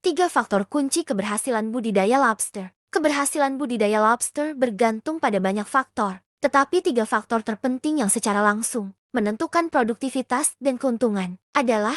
3 faktor kunci keberhasilan budidaya lobster. Keberhasilan budidaya lobster bergantung pada banyak faktor, tetapi 3 faktor terpenting yang secara langsung menentukan produktivitas dan keuntungan adalah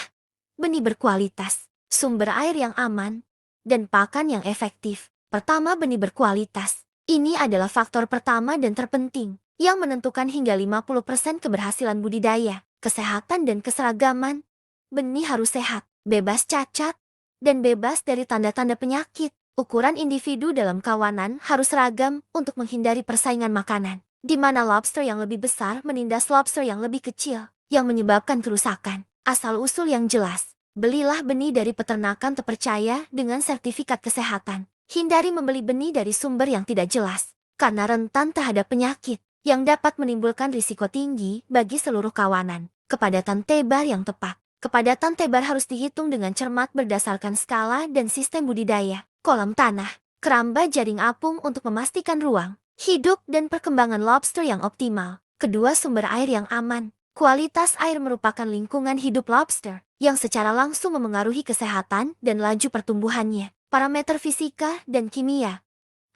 benih berkualitas, sumber air yang aman, dan pakan yang efektif. Pertama, benih berkualitas. Ini adalah faktor pertama dan terpenting yang menentukan hingga 50% keberhasilan budidaya. Kesehatan dan keseragaman. Benih harus sehat, bebas cacat, dan bebas dari tanda-tanda penyakit. Ukuran individu dalam kawanan harus seragam untuk menghindari persaingan makanan, di mana lobster yang lebih besar menindas lobster yang lebih kecil, yang menyebabkan kerusakan. Asal-usul yang jelas. Belilah benih dari peternakan terpercaya dengan sertifikat kesehatan. Hindari membeli benih dari sumber yang tidak jelas, karena rentan terhadap penyakit, yang dapat menimbulkan risiko tinggi bagi seluruh kawanan. Kepadatan tebar yang tepat. Kepadatan tebar harus dihitung dengan cermat berdasarkan skala dan sistem budidaya, kolam tanah, keramba jaring apung untuk memastikan ruang hidup dan perkembangan lobster yang optimal. Kedua, sumber air yang aman. Kualitas air merupakan lingkungan hidup lobster yang secara langsung memengaruhi kesehatan dan laju pertumbuhannya. Parameter fisika dan kimia.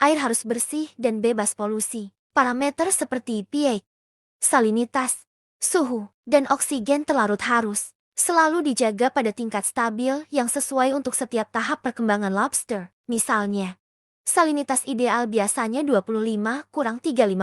Air harus bersih dan bebas polusi. Parameter seperti pH, salinitas, suhu, dan oksigen terlarut harus selalu dijaga pada tingkat stabil yang sesuai untuk setiap tahap perkembangan lobster. Misalnya, salinitas ideal biasanya 25-35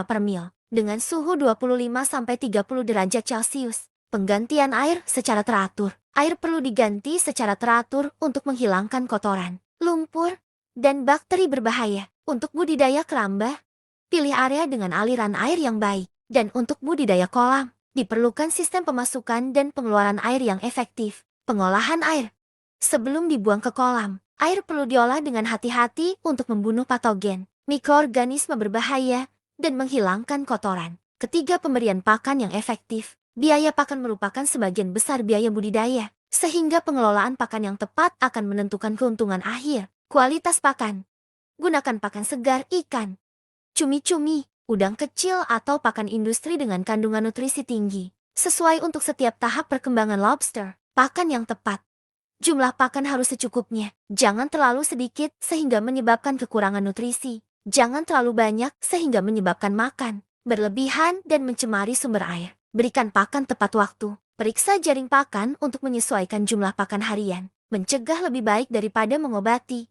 per mil, dengan suhu 25-30 derajat Celcius. Penggantian air secara teratur. Air perlu diganti secara teratur untuk menghilangkan kotoran, lumpur, dan bakteri berbahaya. Untuk budidaya keramba, pilih area dengan aliran air yang baik. Dan untuk budidaya kolam, diperlukan sistem pemasukan dan pengeluaran air yang efektif. Pengolahan air. Sebelum dibuang ke kolam, air perlu diolah dengan hati-hati untuk membunuh patogen, mikroorganisme berbahaya, dan menghilangkan kotoran. Ketiga, pemberian pakan yang efektif. Biaya pakan merupakan sebagian besar biaya budidaya, sehingga pengelolaan pakan yang tepat akan menentukan keuntungan akhir. Kualitas pakan. Gunakan pakan segar ikan, cumi-cumi, udang kecil atau pakan industri dengan kandungan nutrisi tinggi, sesuai untuk setiap tahap perkembangan lobster. Pakan yang tepat. Jumlah pakan harus secukupnya. Jangan terlalu sedikit sehingga menyebabkan kekurangan nutrisi. Jangan terlalu banyak sehingga menyebabkan makan berlebihan dan mencemari sumber air. Berikan pakan tepat waktu. Periksa jaring pakan untuk menyesuaikan jumlah pakan harian. Mencegah lebih baik daripada mengobati.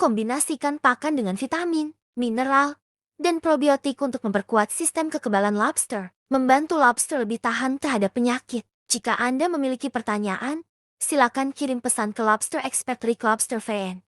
Kombinasikan pakan dengan vitamin, mineral, dan probiotik untuk memperkuat sistem kekebalan lobster, membantu lobster lebih tahan terhadap penyakit. Jika Anda memiliki pertanyaan, silakan kirim pesan ke Lobster Expert Rick Lobster VN.